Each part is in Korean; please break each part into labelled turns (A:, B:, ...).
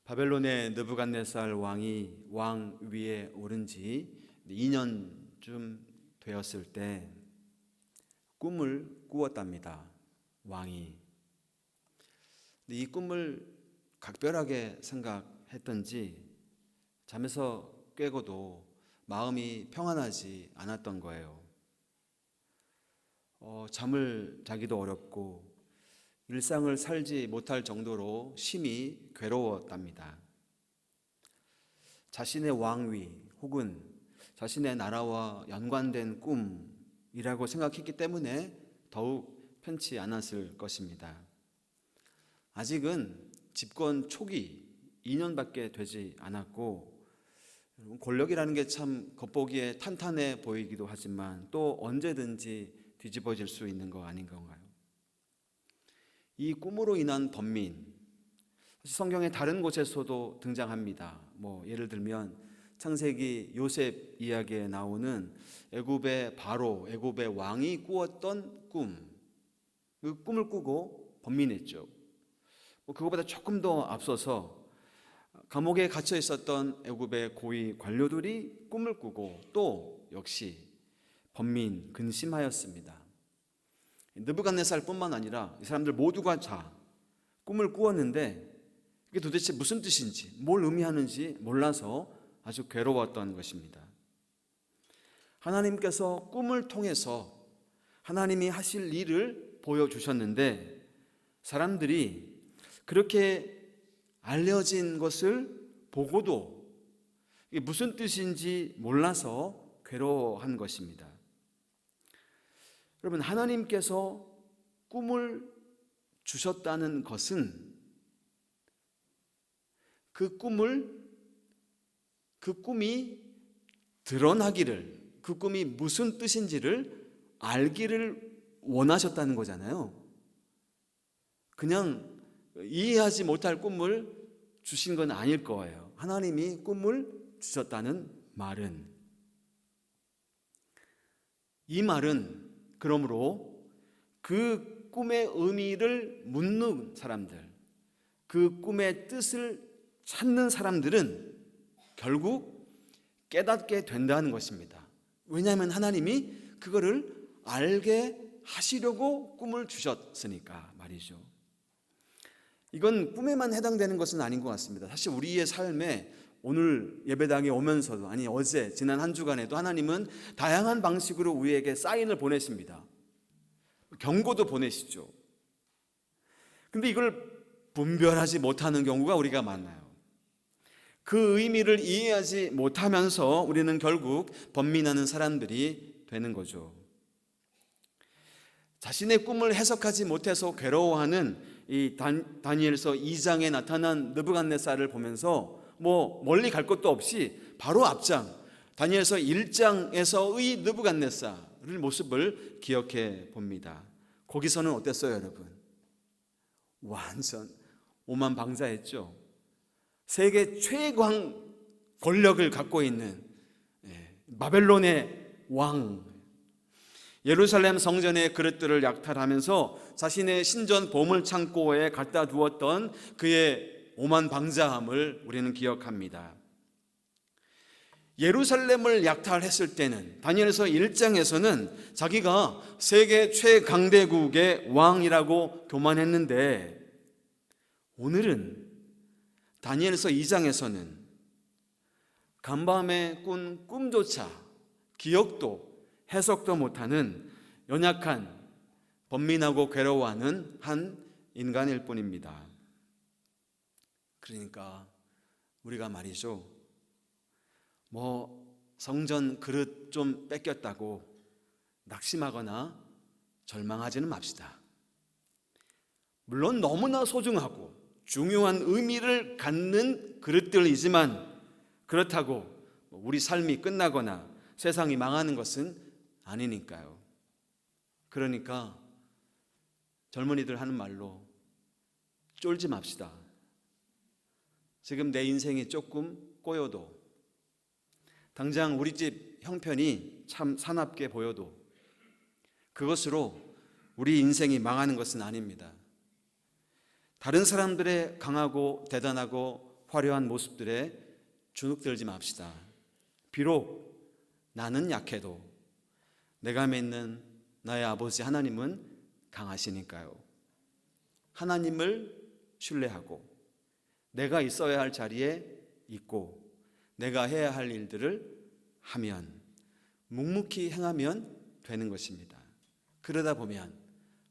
A: 바벨론의 느부갓네살 왕이 왕 위에 오른 지 2년쯤 되었을 때 꿈을 꾸었답니다. 왕이. 이 꿈을 각별하게 생각했던지 잠에서 깨고도 마음이 평안하지 않았던 거예요. 잠을 자기도 어렵고 일상을 살지 못할 정도로 심히 괴로웠답니다. 자신의 왕위 혹은 자신의 나라와 연관된 꿈이라고 생각했기 때문에 더욱 편치 않았을 것입니다. 아직은 집권 초기 2년밖에 되지 않았고 권력이라는 게 참 겉보기에 탄탄해 보이기도 하지만 또 언제든지 뒤집어질 수 있는 거 아닌 건가요? 이 꿈으로 인한 번민, 성경의 다른 곳에서도 등장합니다. 예를 들면 창세기 요셉 이야기에 나오는 애굽의 바로, 애굽의 왕이 꾸었던 꿈, 그 꿈을 꾸고 번민했죠. 그것보다 조금 더 앞서서 감옥에 갇혀 있었던 애굽의 고위 관료들이 꿈을 꾸고 또 역시 번민, 근심하였습니다. 느부갓네살뿐만 아니라 이 사람들 모두가 다 꿈을 꾸었는데 이게 도대체 무슨 뜻인지, 뭘 의미하는지 몰라서 아주 괴로웠던 것입니다. 하나님께서 꿈을 통해서 하나님이 하실 일을 보여주셨는데 사람들이 그렇게 알려진 것을 보고도 이게 무슨 뜻인지 몰라서 괴로워한 것입니다. 여러분, 하나님께서 꿈을 주셨다는 것은 그 꿈이 드러나기를, 그 꿈이 무슨 뜻인지를 알기를 원하셨다는 거잖아요. 그냥 이해하지 못할 꿈을 주신 건 아닐 거예요. 하나님이 꿈을 주셨다는 말은, 이 말은 그러므로 그 꿈의 의미를 묻는 사람들, 그 꿈의 뜻을 찾는 사람들은 결국 깨닫게 된다는 것입니다. 왜냐하면 하나님이 그거를 알게 하시려고 꿈을 주셨으니까 말이죠. 이건 꿈에만 해당되는 것은 아닌 것 같습니다. 사실 우리의 삶에 오늘 예배당에 오면서도, 아니 어제 지난 한 주간에도 하나님은 다양한 방식으로 우리에게 사인을 보내십니다. 경고도 보내시죠. 근데 이걸 분별하지 못하는 경우가 우리가 많아요. 그 의미를 이해하지 못하면서 우리는 결국 번민하는 사람들이 되는 거죠. 자신의 꿈을 해석하지 못해서 괴로워하는 이 다니엘서 2장에 나타난 느부갓네살을 보면서 멀리 갈 것도 없이 바로 앞장 다니엘서 1장에서의 느부갓네살의 모습을 기억해 봅니다. 거기서는 어땠어요, 여러분? 완전 오만방자했죠. 세계 최강 권력을 갖고 있는 바벨론의 왕, 예루살렘 성전의 그릇들을 약탈하면서 자신의 신전 보물 창고에 갖다 두었던 그의 오만방자함을 우리는 기억합니다. 예루살렘을 약탈했을 때는 다니엘서 1장에서는 자기가 세계 최강대국의 왕이라고 교만했는데 오늘은 다니엘서 2장에서는 간밤에 꾼 꿈조차 기억도 해석도 못하는 연약한, 번민하고 괴로워하는 한 인간일 뿐입니다. 그러니까 우리가 말이죠, 성전 그릇 좀 뺏겼다고 낙심하거나 절망하지는 맙시다. 물론 너무나 소중하고 중요한 의미를 갖는 그릇들이지만 그렇다고 우리 삶이 끝나거나 세상이 망하는 것은 아니니까요. 그러니까 젊은이들 하는 말로 쫄지 맙시다. 지금 내 인생이 조금 꼬여도, 당장 우리 집 형편이 참 사납게 보여도 그것으로 우리 인생이 망하는 것은 아닙니다. 다른 사람들의 강하고 대단하고 화려한 모습들에 주눅들지 맙시다. 비록 나는 약해도 내가 믿는 나의 아버지 하나님은 강하시니까요. 하나님을 신뢰하고 내가 있어야 할 자리에 있고 내가 해야 할 일들을 하면, 묵묵히 행하면 되는 것입니다. 그러다 보면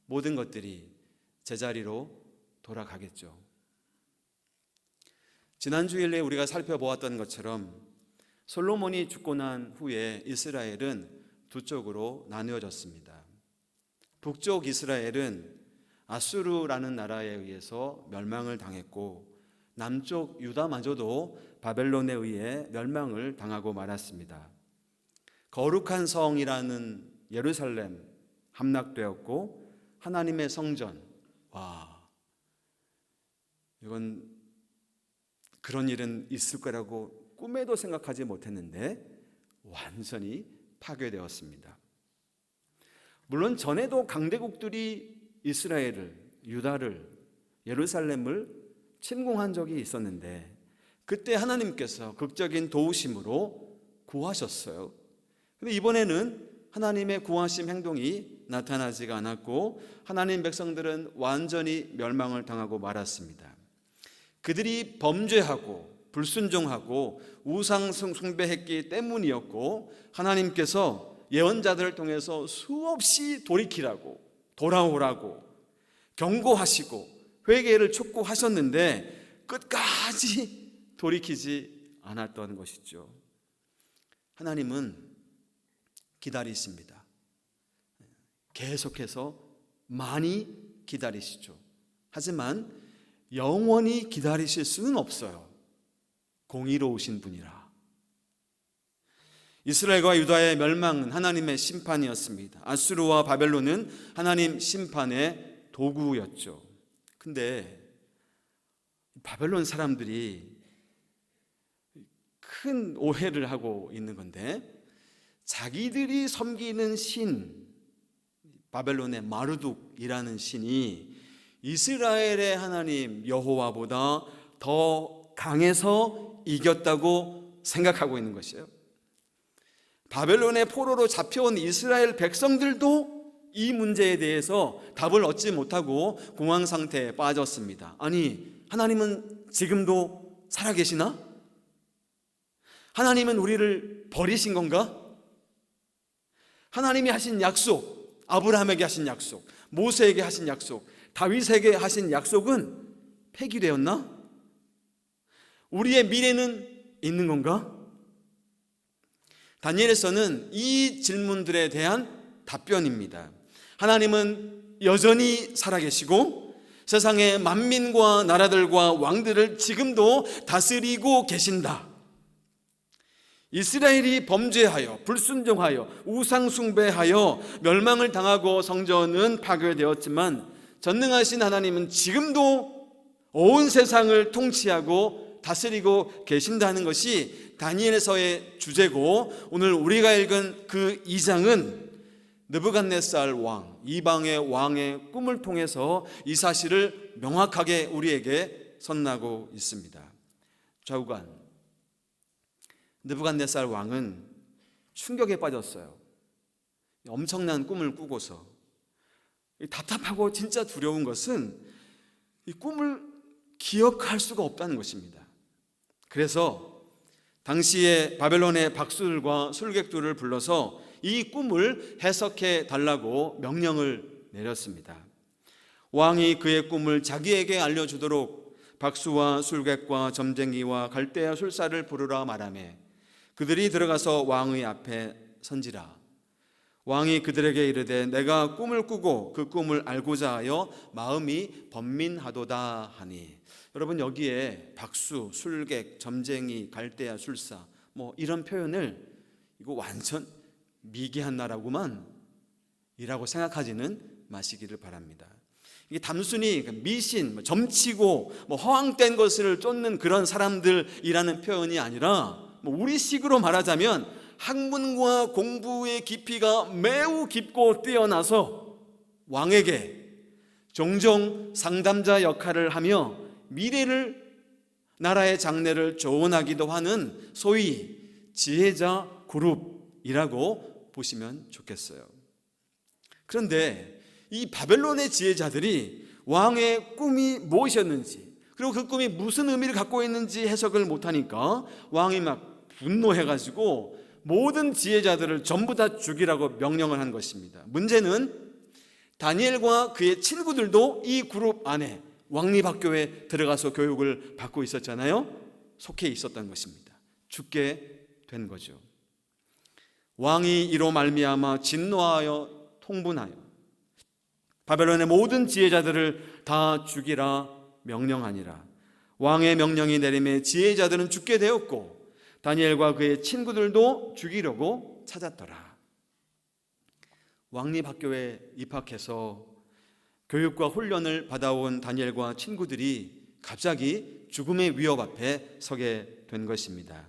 A: 모든 것들이 제자리로 돌아가겠죠. 지난 주일에 우리가 살펴보았던 것처럼 솔로몬이 죽고 난 후에 이스라엘은 두 쪽으로 나누어졌습니다. 북쪽 이스라엘은 아수르라는 나라에 의해서 멸망을 당했고 남쪽 유다마저도 바벨론에 의해 멸망을 당하고 말았습니다. 거룩한 성이라는 예루살렘 함락되었고 하나님의 성전, 이건 그런 일은 있을 거라고 꿈에도 생각하지 못했는데 완전히 파괴되었습니다. 물론 전에도 강대국들이 이스라엘을, 유다를, 예루살렘을 침공한 적이 있었는데 그때 하나님께서 극적인 도우심으로 구하셨어요. 그런데 이번에는 하나님의 구하심 행동이 나타나지가 않았고 하나님 백성들은 완전히 멸망을 당하고 말았습니다. 그들이 범죄하고 불순종하고 우상 숭배했기 때문이었고 하나님께서 예언자들을 통해서 수없이 돌이키라고, 돌아오라고 경고하시고 회개를 촉구하셨는데 끝까지 돌이키지 않았던 것이죠. 하나님은 기다리십니다. 계속해서 많이 기다리시죠. 하지만 영원히 기다리실 수는 없어요. 공의로우신 분이라. 이스라엘과 유다의 멸망은 하나님의 심판이었습니다. 아수르와 바벨론은 하나님 심판의 도구였죠. 근데 바벨론 사람들이 큰 오해를 하고 있는 건데 자기들이 섬기는 신, 바벨론의 마르둑이라는 신이 이스라엘의 하나님 여호와보다 더 강해서 이겼다고 생각하고 있는 것이에요. 바벨론의 포로로 잡혀온 이스라엘 백성들도 이 문제에 대해서 답을 얻지 못하고 공황 상태에 빠졌습니다. 아니, 하나님은 지금도 살아계시나? 하나님은 우리를 버리신 건가? 하나님이 하신 약속, 아브라함에게 하신 약속, 모세에게 하신 약속, 다윗에게 하신 약속은 폐기되었나? 우리의 미래는 있는 건가? 다니엘서는 이 질문들에 대한 답변입니다. 하나님은 여전히 살아계시고 세상의 만민과 나라들과 왕들을 지금도 다스리고 계신다. 이스라엘이 범죄하여 불순종하여 우상숭배하여 멸망을 당하고 성전은 파괴되었지만 전능하신 하나님은 지금도 온 세상을 통치하고 다스리고 계신다는 것이 다니엘서의 주제고, 오늘 우리가 읽은 그 2장은 느부갓네살 왕, 이방의 왕의 꿈을 통해서 이 사실을 명확하게 우리에게 선언하고 있습니다. 좌우간, 느부갓네살 왕은 충격에 빠졌어요. 엄청난 꿈을 꾸고서 답답하고 진짜 두려운 것은 이 꿈을 기억할 수가 없다는 것입니다. 그래서 당시에 바벨론의 박수들과 술객들을 불러서 이 꿈을 해석해 달라고 명령을 내렸습니다. 왕이 그의 꿈을 자기에게 알려주도록 박수와 술객과 점쟁이와 갈대아 술사를 부르라 말하매 그들이 들어가서 왕의 앞에 선지라. 왕이 그들에게 이르되 내가 꿈을 꾸고 그 꿈을 알고자 하여 마음이 번민하도다 하니. 여러분, 여기에 박수, 술객, 점쟁이, 갈대아 술사 이런 표현을 이거 완전 미개한 나라구만 이라고 생각하지는 마시기를 바랍니다. 이게 단순히 미신, 점치고 허황된 것을 쫓는 그런 사람들이라는 표현이 아니라 우리식으로 말하자면 학문과 공부의 깊이가 매우 깊고 뛰어나서 왕에게 종종 상담자 역할을 하며 미래를 나라의 장래를 조언하기도 하는 소위 지혜자 그룹이라고 보시면 좋겠어요. 그런데 이 바벨론의 지혜자들이 왕의 꿈이 무엇이었는지, 그리고 그 꿈이 무슨 의미를 갖고 있는지 해석을 못하니까 왕이 막 분노해가지고 모든 지혜자들을 전부 다 죽이라고 명령을 한 것입니다. 문제는 다니엘과 그의 친구들도 이 그룹 안에 왕립학교에 들어가서 교육을 받고 있었잖아요. 속해 있었던 것입니다. 죽게 된 거죠. 왕이 이로 말미암아 진노하여 통분하여 바벨론의 모든 지혜자들을 다 죽이라 명령하니라. 왕의 명령이 내림에 지혜자들은 죽게 되었고 다니엘과 그의 친구들도 죽이려고 찾았더라. 왕립학교에 입학해서 교육과 훈련을 받아온 다니엘과 친구들이 갑자기 죽음의 위협 앞에 서게 된 것입니다.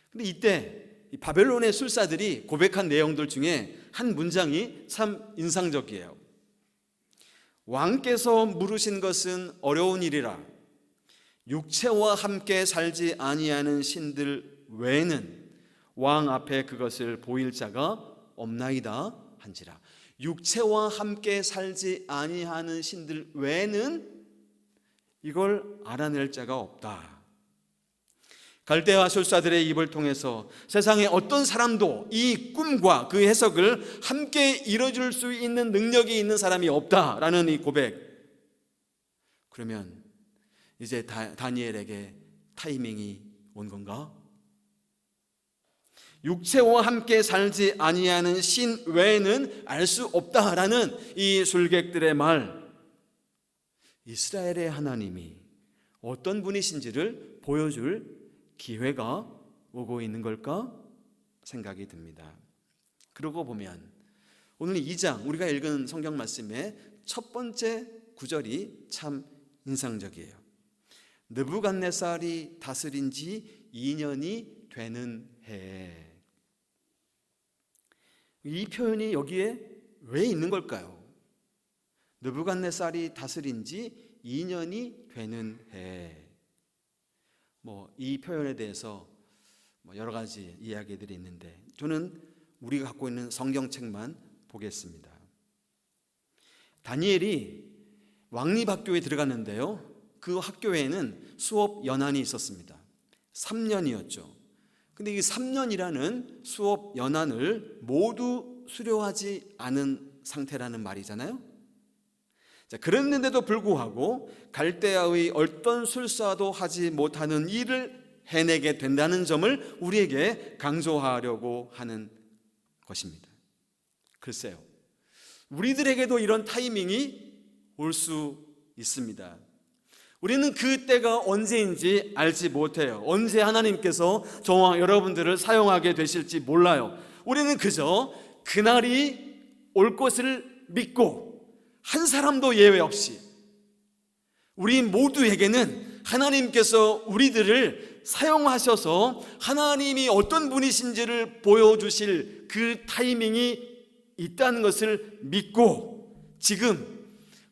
A: 근데 이때 바벨론의 술사들이 고백한 내용들 중에 한 문장이 참 인상적이에요. 왕께서 물으신 것은 어려운 일이라 육체와 함께 살지 아니하는 신들 외에는 왕 앞에 그것을 보일 자가 없나이다 한지라. 육체와 함께 살지 아니하는 신들 외에는 이걸 알아낼 자가 없다. 갈대아 술사들의 입을 통해서 세상에 어떤 사람도 이 꿈과 그 해석을 함께 이뤄줄 수 있는 능력이 있는 사람이 없다라는 이 고백. 그러면 이제 다니엘에게 타이밍이 온 건가? 육체와 함께 살지 아니하는 신 외에는 알 수 없다라는 이 술객들의 말. 이스라엘의 하나님이 어떤 분이신지를 보여줄 기회가 오고 있는 걸까 생각이 듭니다. 그러고 보면 오늘 2장 우리가 읽은 성경 말씀의 첫 번째 구절이 참 인상적이에요. 느부갓네살이 다스린 지 2년이 되는 해에. 이 표현이 여기에 왜 있는 걸까요? 느부갓네살이 다스린 지 2년이 되는 해. 이 표현에 대해서 여러 가지 이야기들이 있는데 저는 우리가 갖고 있는 성경책만 보겠습니다. 다니엘이 왕립학교에 들어갔는데요, 그 학교에는 수업 연한이 있었습니다. 3년이었죠. 근데 이 3년이라는 수업 연한을 모두 수료하지 않은 상태라는 말이잖아요. 자, 그랬는데도 불구하고 갈대아의 어떤 술사도 하지 못하는 일을 해내게 된다는 점을 우리에게 강조하려고 하는 것입니다. 글쎄요, 우리들에게도 이런 타이밍이 올 수 있습니다. 우리는 그 때가 언제인지 알지 못해요. 언제 하나님께서 저와 여러분들을 사용하게 되실지 몰라요. 우리는 그저 그날이 올 것을 믿고 한 사람도 예외 없이 우리 모두에게는 하나님께서 우리들을 사용하셔서 하나님이 어떤 분이신지를 보여주실 그 타이밍이 있다는 것을 믿고 지금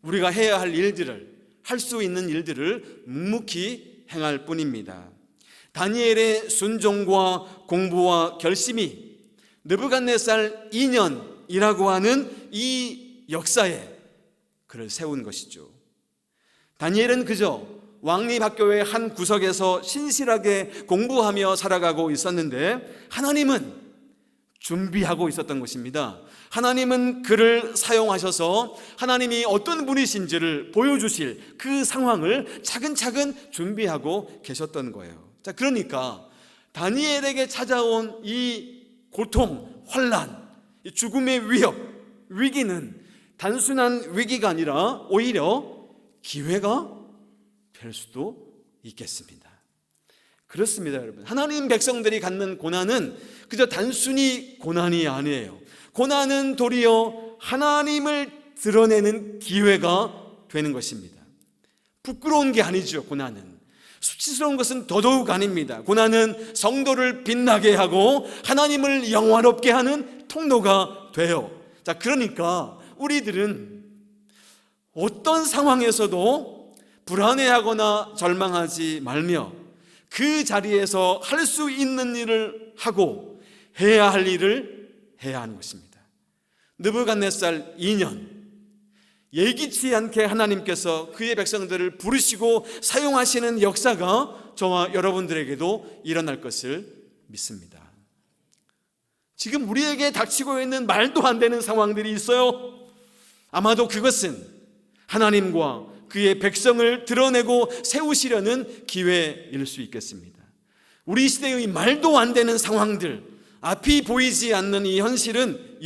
A: 우리가 해야 할 일들을, 할 수 있는 일들을 묵묵히 행할 뿐입니다. 다니엘의 순종과 공부와 결심이 느부갓네살 2년이라고 하는 이 역사에 그를 세운 것이죠. 다니엘은 그저 왕립학교의 한 구석에서 신실하게 공부하며 살아가고 있었는데 하나님은 준비하고 있었던 것입니다. 하나님은 그를 사용하셔서 하나님이 어떤 분이신지를 보여주실 그 상황을 차근차근 준비하고 계셨던 거예요. 자, 그러니까 다니엘에게 찾아온 이 고통, 환난, 이 죽음의 위협, 위기는 단순한 위기가 아니라 오히려 기회가 될 수도 있겠습니다. 그렇습니다, 여러분. 하나님 백성들이 갖는 고난은 그저 단순히 고난이 아니에요. 고난은 도리어 하나님을 드러내는 기회가 되는 것입니다. 부끄러운 게 아니죠. 고난은 수치스러운 것은 더더욱 아닙니다. 고난은 성도를 빛나게 하고 하나님을 영화롭게 하는 통로가 돼요. 자, 그러니까 우리들은 어떤 상황에서도 불안해하거나 절망하지 말며 그 자리에서 할 수 있는 일을 하고 해야 할 일을 해야 하는 것입니다. 느부갓네살 2년, 예기치 않게 하나님께서 그의 백성들을 부르시고 사용하시는 역사가 저와 여러분들에게도 일어날 것을 믿습니다. 지금 우리에게 닥치고 있는 말도 안 되는 상황들이 있어요. 아마도 그것은 하나님과 그의 백성을 드러내고 세우시려는 기회일 수 있겠습니다. 우리 시대의 말도 안 되는 상황들, 앞이 보이지 않는 이 현실은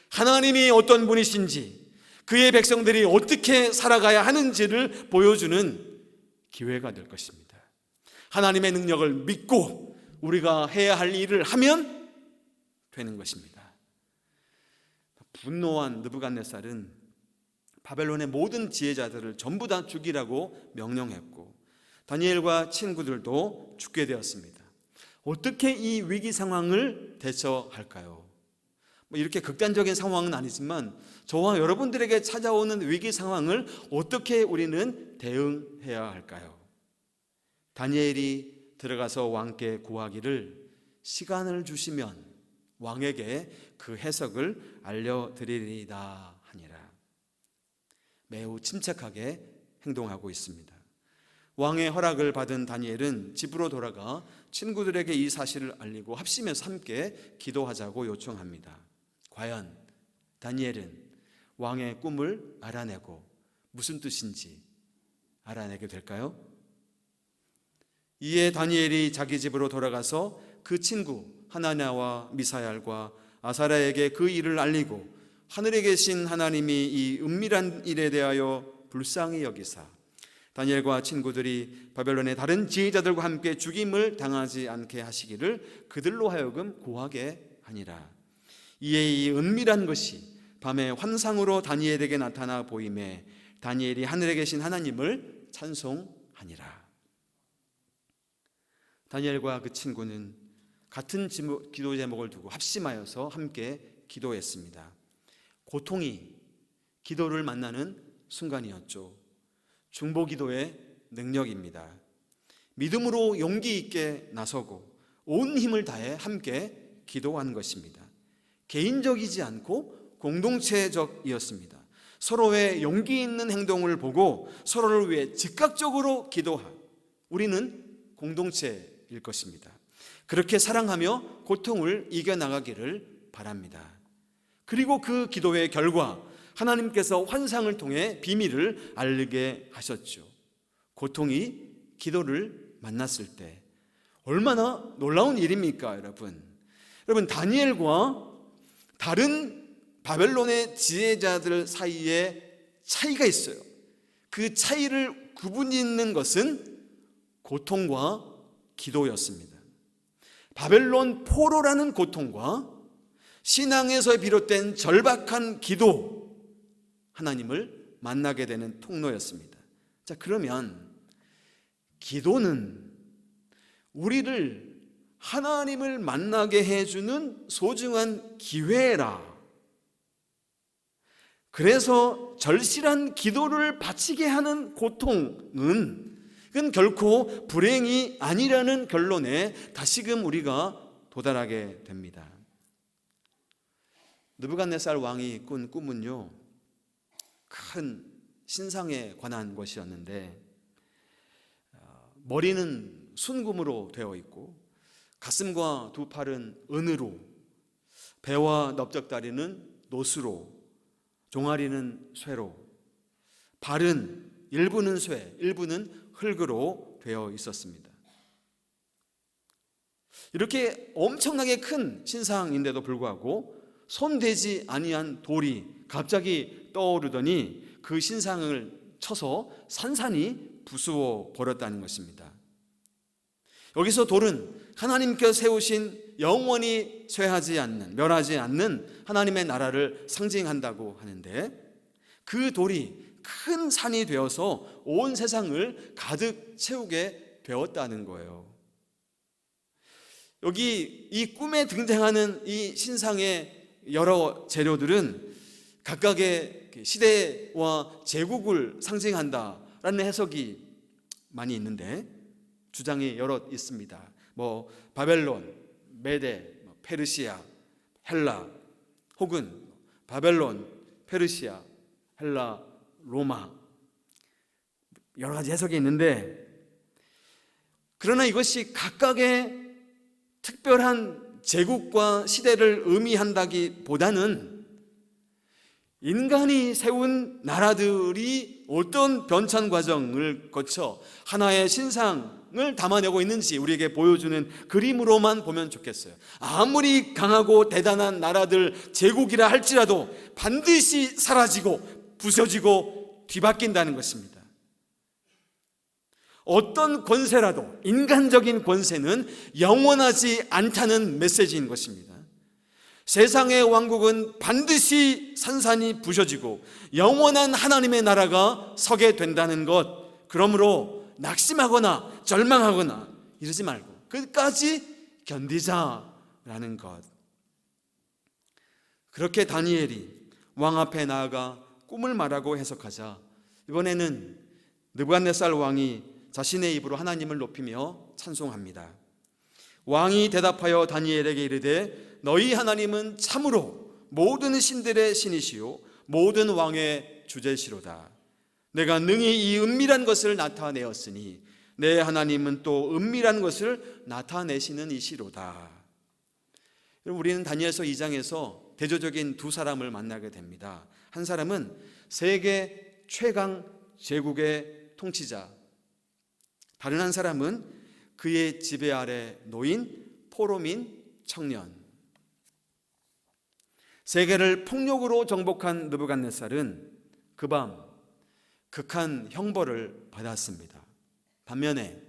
A: 하나님이 어떤 분이신지, 그의 백성들이 어떻게 살아가야 하는지를 보여주는 기회가 될 것입니다. 하나님의 능력을 믿고 우리가 해야 할 일을 하면 되는 것입니다. 분노한 느부갓네살은 바벨론의 모든 지혜자들을 전부 다 죽이라고 명령했고 다니엘과 친구들도 죽게 되었습니다. 어떻게 이 위기 상황을 대처할까요? 이렇게 극단적인 상황은 아니지만 저와 여러분들에게 찾아오는 위기 상황을 어떻게 우리는 대응해야 할까요? 다니엘이 들어가서 왕께 구하기를 시간을 주시면 왕에게 그 해석을 알려드리리다 하니라. 매우 침착하게 행동하고 있습니다. 왕의 허락을 받은 다니엘은 집으로 돌아가 친구들에게 이 사실을 알리고 합심해서 함께 기도하자고 요청합니다. 과연 다니엘은 왕의 꿈을 알아내고 무슨 뜻인지 알아내게 될까요? 이에 다니엘이 자기 집으로 돌아가서 그 친구 하나냐와 미사얄과 아사랴에게 그 일을 알리고 하늘에 계신 하나님이 이 은밀한 일에 대하여 불쌍히 여기사 다니엘과 친구들이 바벨론의 다른 지혜자들과 함께 죽임을 당하지 않게 하시기를 그들로 하여금 구하게 하니라. 이에 이 은밀한 것이 밤에 환상으로 다니엘에게 나타나 보임에 다니엘이 하늘에 계신 하나님을 찬송하니라. 다니엘과 그 친구는 같은 기도 제목을 두고 합심하여서 함께 기도했습니다. 고통이 기도를 만나는 순간이었죠. 중보기도의 능력입니다. 믿음으로 용기 있게 나서고 온 힘을 다해 함께 기도한 것입니다. 개인적이지 않고 공동체적이었습니다. 서로의 용기 있는 행동을 보고 서로를 위해 즉각적으로 기도한 우리는 공동체일 것입니다. 그렇게 사랑하며 고통을 이겨나가기를 바랍니다. 그리고 그 기도의 결과 하나님께서 환상을 통해 비밀을 알게 하셨죠. 고통이 기도를 만났을 때 얼마나 놀라운 일입니까, 여러분? 여러분, 다니엘과 다른 바벨론의 지혜자들 사이에 차이가 있어요. 그 차이를 구분짓는 것은 고통과 기도였습니다. 바벨론 포로라는 고통과 신앙에서 비롯된 절박한 기도, 하나님을 만나게 되는 통로였습니다. 자, 그러면 기도는 우리를 하나님을 만나게 해주는 소중한 기회라. 그래서 절실한 기도를 바치게 하는 고통은 그건 결코 불행이 아니라는 결론에 다시금 우리가 도달하게 됩니다. 느부갓네살 왕이 꾼 꿈은요, 큰 신상에 관한 것이었는데 머리는 순금으로 되어 있고 가슴과 두 팔은 은으로, 배와 넓적다리는 노수로, 종아리는 쇠로, 발은 일부는 쇠, 일부는 흙으로 되어 있었습니다. 이렇게 엄청나게 큰 신상인데도 불구하고 손대지 아니한 돌이 갑자기 떠오르더니 그 신상을 쳐서 산산이 부수어 버렸다는 것입니다. 여기서 돌은 하나님께서 세우신 영원히 쇠하지 않는, 멸하지 않는 하나님의 나라를 상징한다고 하는데 그 돌이 큰 산이 되어서 온 세상을 가득 채우게 되었다는 거예요. 여기 이 꿈에 등장하는 이 신상의 여러 재료들은 각각의 시대와 제국을 상징한다라고 해석이 많이 있는데 주장이 여럿 있습니다. 바벨론, 메데, 페르시아, 헬라, 혹은 바벨론, 페르시아, 헬라, 로마, 여러 가지 해석이 있는데, 그러나 이것이 각각의 특별한 제국과 시대를 의미한다기보다는 인간이 세운 나라들이 어떤 변천 과정을 거쳐 하나의 신상을 담아내고 있는지 우리에게 보여주는 그림으로만 보면 좋겠어요. 아무리 강하고 대단한 나라들, 제국이라 할지라도 반드시 사라지고 부서지고 뒤바뀐다는 것입니다. 어떤 권세라도, 인간적인 권세는 영원하지 않다는 메시지인 것입니다. 세상의 왕국은 반드시 산산이 부셔지고 영원한 하나님의 나라가 서게 된다는 것, 그러므로 낙심하거나 절망하거나 이러지 말고 끝까지 견디자라는 것. 그렇게 다니엘이 왕 앞에 나아가 꿈을 말하고 해석하자 이번에는 느부갓네살 왕이 자신의 입으로 하나님을 높이며 찬송합니다. 왕이 대답하여 다니엘에게 이르되 너희 하나님은 참으로 모든 신들의 신이시요 모든 왕의 주제시로다. 내가 능히 이 은밀한 것을 나타내었으니 내 하나님은 또 은밀한 것을 나타내시는 이시로다. 우리는 다니엘서 2장에서 대조적인 두 사람을 만나게 됩니다. 한 사람은 세계 최강 제국의 통치자, 다른 한 사람은 그의 지배 아래 놓인 포로민 청년. 세계를 폭력으로 정복한 느부갓네살은 그 밤 극한 형벌을 받았습니다. 반면에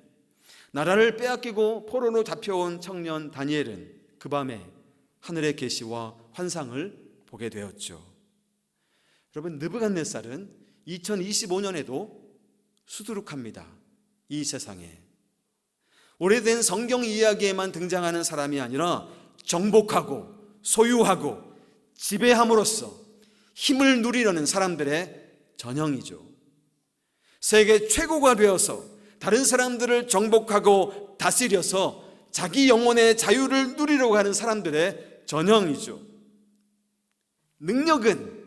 A: 나라를 빼앗기고 포로로 잡혀온 청년 다니엘은 그 밤에 하늘의 계시와 환상을 보게 되었죠. 여러분, 느부갓네살은 2025년에도 수두룩합니다. 이 세상에 오래된 성경 이야기에만 등장하는 사람이 아니라 정복하고 소유하고 지배함으로써 힘을 누리려는 사람들의 전형이죠. 세계 최고가 되어서 다른 사람들을 정복하고 다스려서 자기 영혼의 자유를 누리려고 하는 사람들의 전형이죠. 능력은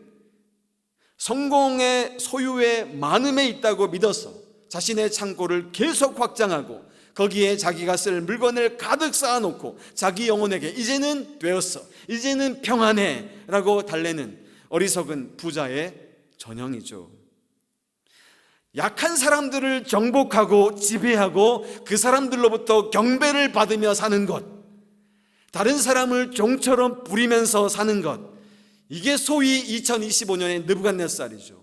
A: 성공의 소유의 많음에 있다고 믿어서 자신의 창고를 계속 확장하고 거기에 자기가 쓸 물건을 가득 쌓아놓고 자기 영혼에게 이제는 되었어, 이제는 평안해 라고 달래는 어리석은 부자의 전형이죠. 약한 사람들을 정복하고 지배하고 그 사람들로부터 경배를 받으며 사는 것, 다른 사람을 종처럼 부리면서 사는 것, 이게 소위 2025년의 느부갓네살이죠.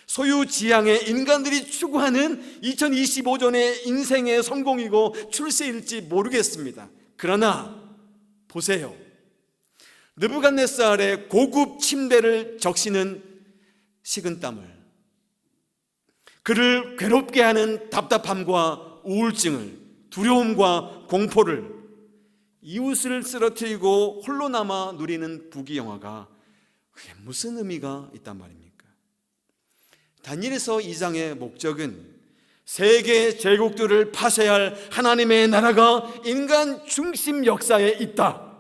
A: 소유지향의 인간들이 추구하는 2025년의 인생의 성공이고 출세일지 모르겠습니다. 그러나 보세요. 느부갓네살의 고급 침대를 적시는 식은땀을, 그를 괴롭게 하는 답답함과 우울증을, 두려움과 공포를, 이웃을 쓰러뜨리고 홀로 남아 누리는 부귀영화가 그게 무슨 의미가 있단 말입니까? 다니엘서 2장의 목적은 세계 제국들을 파쇄할 하나님의 나라가 인간 중심 역사에 있다.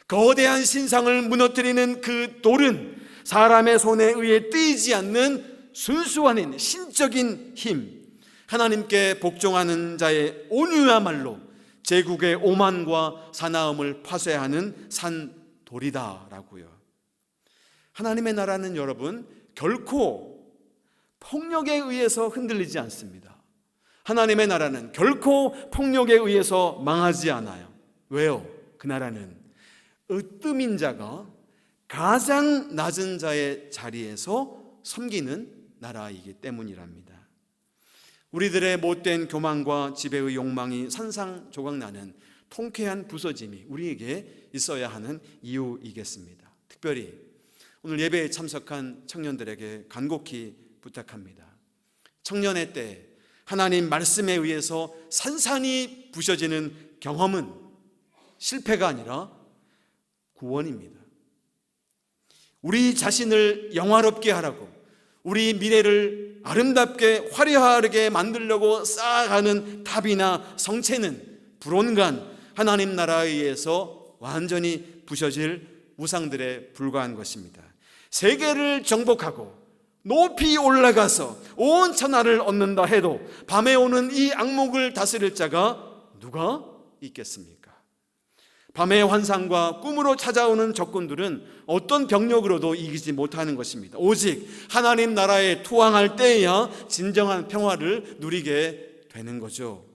A: 거대한 신상을 무너뜨리는 그 돌은 사람의 손에 의해 뜨이지 않는 순수한 신적인 힘, 하나님께 복종하는 자의 온유야말로 제국의 오만과 사나움을 파쇄하는 산돌이다라고요. 하나님의 나라는 여러분 결코 폭력에 의해서 흔들리지 않습니다. 하나님의 나라는 결코 폭력에 의해서 망하지 않아요. 왜요? 그 나라는 으뜸인 자가 가장 낮은 자의 자리에서 섬기는 나라이기 때문이랍니다. 우리들의 못된 교만과 지배의 욕망이 산산조각나는 통쾌한 부서짐이 우리에게 있어야 하는 이유이겠습니다. 특별히 오늘 예배에 참석한 청년들에게 간곡히 부탁합니다. 청년의 때 하나님 말씀에 의해서 산산이 부셔지는 경험은 실패가 아니라 구원입니다. 우리 자신을 영화롭게 하라고, 우리 미래를 아름답게 화려하게 만들려고 쌓아가는 탑이나 성체는 불온간 하나님 나라에 의해서 완전히 부셔질 우상들에 불과한 것입니다. 세계를 정복하고 높이 올라가서 온 천하를 얻는다 해도 밤에 오는 이 악몽을 다스릴 자가 누가 있겠습니까? 밤의 환상과 꿈으로 찾아오는 적군들은 어떤 병력으로도 이기지 못하는 것입니다. 오직 하나님 나라에 투항할 때에야 진정한 평화를 누리게 되는 거죠.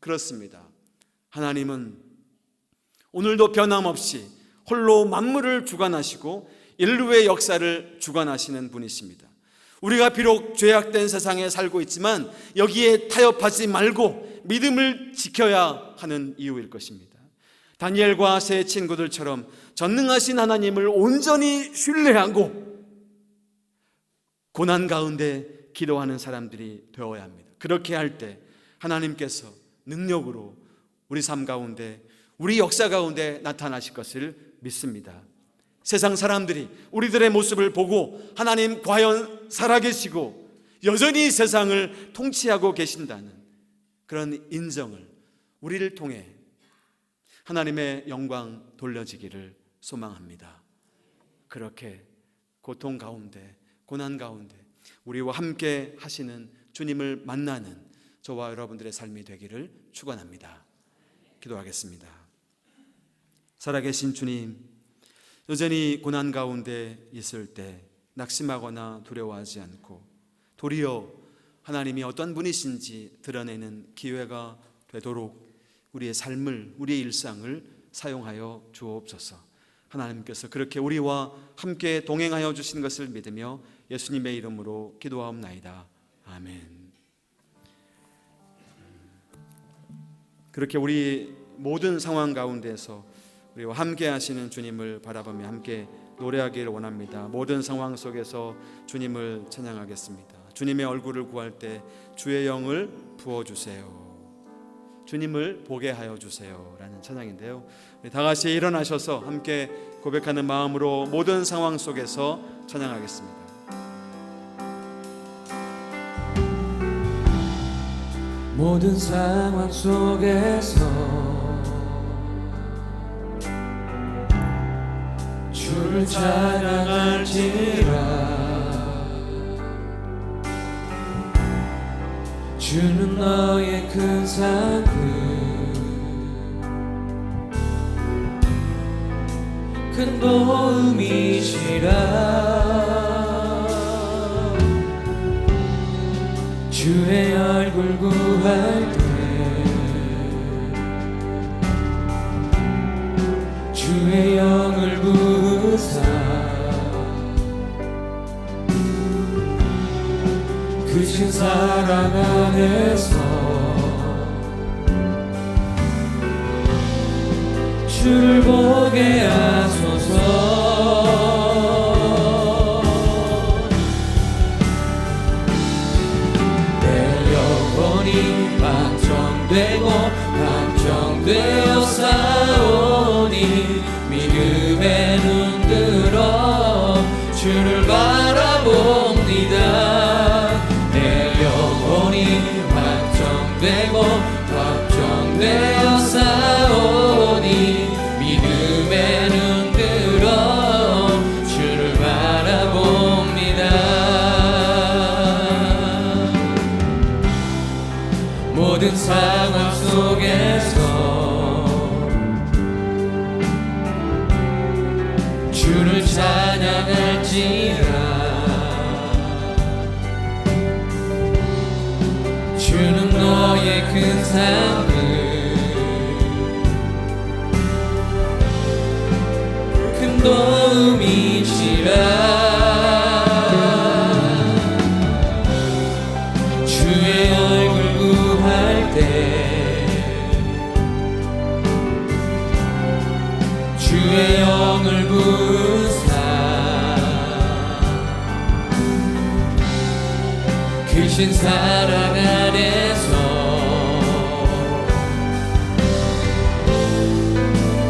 A: 그렇습니다. 하나님은 오늘도 변함없이 홀로 만물을 주관하시고 인류의 역사를 주관하시는 분이십니다. 우리가 비록 죄악된 세상에 살고 있지만 여기에 타협하지 말고 믿음을 지켜야 하는 이유일 것입니다. 다니엘과 세 친구들처럼 전능하신 하나님을 온전히 신뢰하고 고난 가운데 기도하는 사람들이 되어야 합니다. 그렇게 할 때 하나님께서 능력으로 우리 삶 가운데, 우리 역사 가운데 나타나실 것을 믿습니다. 세상 사람들이 우리들의 모습을 보고 하나님 과연 살아계시고 여전히 세상을 통치하고 계신다는 그런 인정을 우리를 통해 하나님의 영광 돌려지기를 소망합니다. 그렇게 고통 가운데, 고난 가운데 우리와 함께 하시는 주님을 만나는 저와 여러분들의 삶이 되기를 축원합니다. 기도하겠습니다. 살아계신 주님, 여전히 고난 가운데 있을 때 낙심하거나 두려워하지 않고 도리어 하나님이 어떤 분이신지 드러내는 기회가 되도록 우리의 삶을, 우리의 일상을 사용하여 주옵소서. 하나님께서 그렇게 우리와 함께 동행하여 주신 것을 믿으며 예수님의 이름으로 기도하옵나이다. 아멘. 그렇게 우리 모든 상황 가운데서 우리와 함께 하시는 주님을 바라보며 함께 노래하기를 원합니다. 모든 상황 속에서 주님을 찬양하겠습니다. 주님의 얼굴을 구할 때 주의 영을 부어주세요. 주님을 보게 하여 주세요 라는 찬양인데요, 다 같이 일어나셔서 함께 고백하는 마음으로 모든 상황 속에서 찬양하겠습니다.
B: 모든 상황 속에서 주를 찬양할지라. 주는 너의 큰 상급, 큰 도움이시라. 주의 얼굴 구할 때 주의 영을 부으사 크신 사랑 안에서 주를 보게 하소서. 내 영혼이 방정되고 방정되어 싸우니 믿음에 눈들어 주를 바라봅니다. 되고 확정되어 싸우니 믿음에 눈들어 주를 바라봅니다. 모든 상황 속에서 주를 찬양할지라. 주는 너의 큰 상급, 큰 도움이시라. 주의 얼굴 구할 때 주의 영을 부으사 크신 사랑 안에서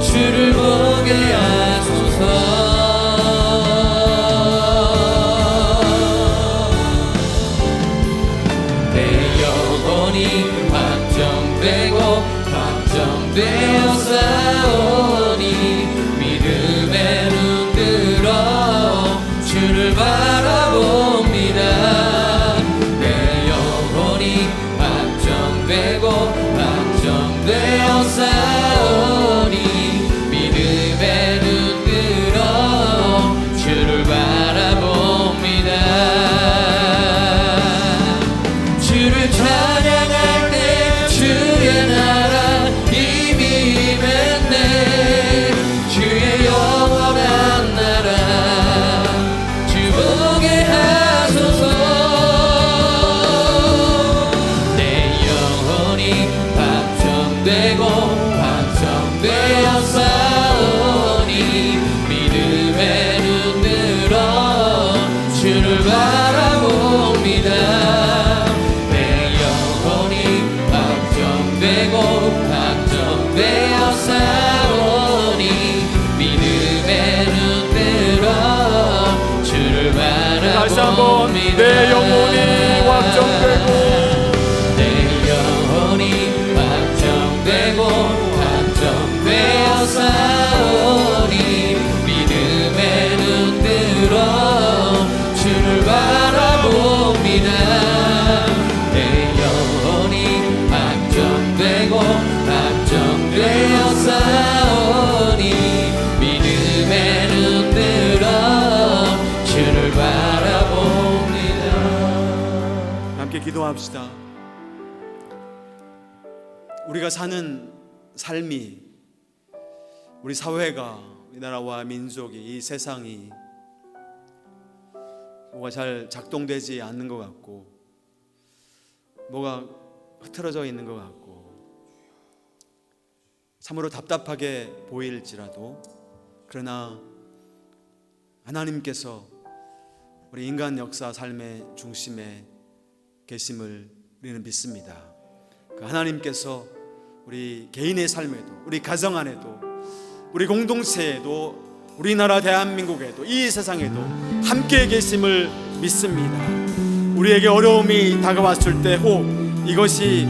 B: 주를 보게 하소서. 내 영혼이 확정되고 확정되어 싸우니 믿음의 눈 들어 주를 바라봅니다. 내 영혼이 확정되고 확정되어 싸우니 믿음의 눈 들어 주를 바라봅니다. 주를 찬양할 때 주의 나라 이미 임했네. 주의 영원한 나라 주 보게 하소서. 내 영혼이 확정되고 확정되어 싸우니 믿음의 눈 들어 주를 바라봅니다. 내 영혼이 확정되고 확정되어 싸우니 믿음의 눈 들어 주를
C: 다시 한번
B: 바라봅니다.
C: 내 영혼이 확정되고
B: 내 영혼이 확정되고 확정되어 싸우니 믿음의 눈 들어 주를 바라봅니다. 내 영혼이 확정되고 확정되어 싸우니 믿음의 눈 들어 주를 바라봅니다.
A: 함께 기도합시다. 우리가 사는 삶이, 우리 사회가, 우리나라와 민족이, 이 세상이 뭐가 잘 작동되지 않는 것 같고 뭐가 흐트러져 있는 것 같고 참으로 답답하게 보일지라도, 그러나 하나님께서 우리 인간 역사 삶의 중심에 계심을 우리는 믿습니다. 그 하나님께서 우리 개인의 삶에도, 우리 가정 안에도, 우리 공동체에도, 우리나라 대한민국에도, 이 세상에도 함께 계심을 믿습니다. 우리에게 어려움이 다가왔을 때 혹 이것이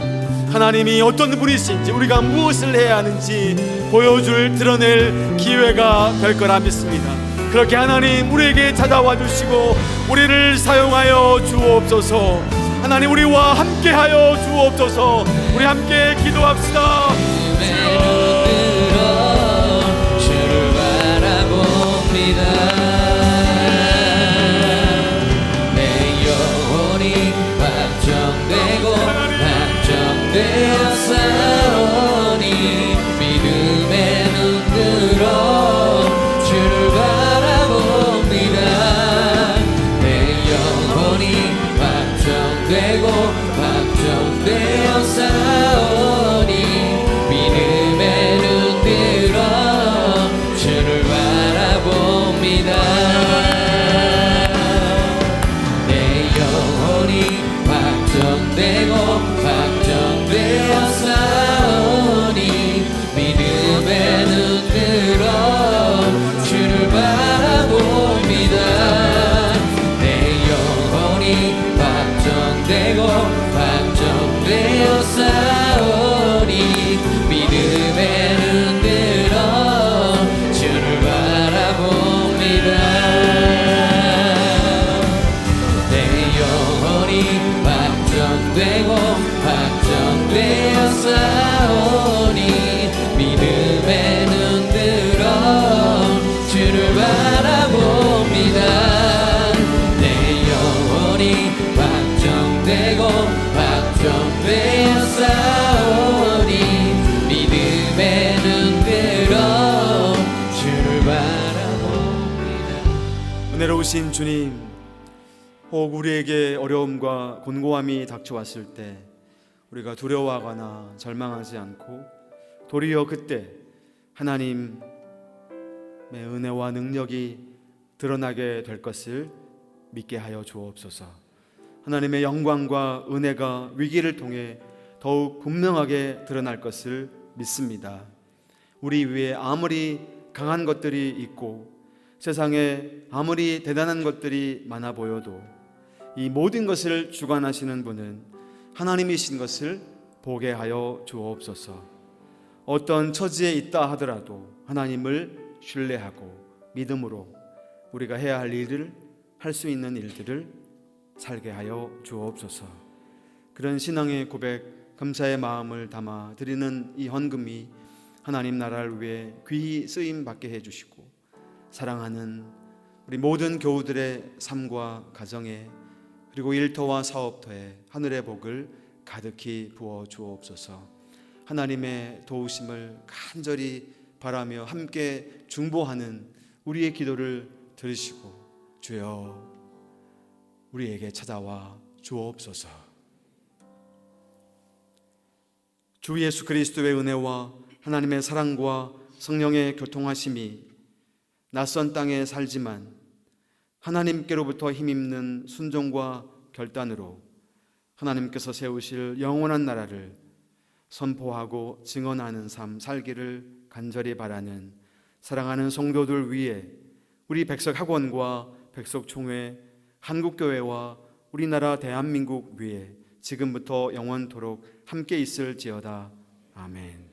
A: 하나님이 어떤 분이신지, 우리가 무엇을 해야 하는지 보여줄, 드러낼 기회가 될 거라 믿습니다. 그렇게 하나님 우리에게 찾아와 주시고 우리를 사용하여 주옵소서. 하나님 우리와 함께하여 주옵소서. 우리 함께 기도합시다.
B: 주를 바라봅니다. 내 영혼이 확정되고 확정되어 싸우니 믿음의 눈 들어 주를 바라봅니다. 내 영혼이 확정되고 확정되어 싸우니 믿음의 눈 들어 주를 바라봅니다. 내 영혼이 확정되고 확정되어 싸우니 믿음의 눈 들어 주를 바라봅니다. 내 영혼이 확정되고 확정되어 싸우니 믿음의 눈 들어 주를 바라봅니다. 내 영혼이 확정되고 확정되어 싸우니 믿음의 눈 들어 주를 바라봅니다. 내 영혼이 확정되고 확정되어 싸우니 믿음의 눈 들어 주를 바라봅니다.
A: 은혜로우신 주님, 혹 우리에게 어려움과 곤고함이 닥쳐왔을 때 우리가 두려워하거나 절망하지 않고 도리어 그때 하나님의 은혜와 능력이 드러나게 될 것을 믿게 하여 주옵소서. 하나님의 영광과 은혜가 위기를 통해 더욱 분명하게 드러날 것을 믿습니다. 우리 위에 아무리 강한 것들이 있고 세상에 아무리 대단한 것들이 많아 보여도 이 모든 것을 주관하시는 분은 하나님이신 것을 보게 하여 주옵소서. 어떤 처지에 있다 하더라도 하나님을 신뢰하고 믿음으로 우리가 해야 할 일을 할 수 있는 일들을 살게 하여 주옵소서. 그런 신앙의 고백, 감사의 마음을 담아 드리는 이 헌금이 하나님 나라를 위해 귀히 쓰임 받게 해주시고 사랑하는 우리 모든 교우들의 삶과 가정에 그리고 일터와 사업터에 하늘의 복을 가득히 부어 주옵소서. 하나님의 도우심을 간절히 바라며 함께 중보하는 우리의 기도를 들으시고 주여 우리에게 찾아와 주옵소서. 주 예수 그리스도의 은혜와 하나님의 사랑과 성령의 교통하심이 낯선 땅에 살지만 하나님께로부터 힘입는 순종과 결단으로 하나님께서 세우실 영원한 나라를 선포하고 증언하는 삶 살기를 간절히 바라는 사랑하는 성도들 위해 우리 백석학원과 백석총회, 한국교회와 우리나라 대한민국 위에 지금부터 영원토록 함께 있을지어다. 아멘.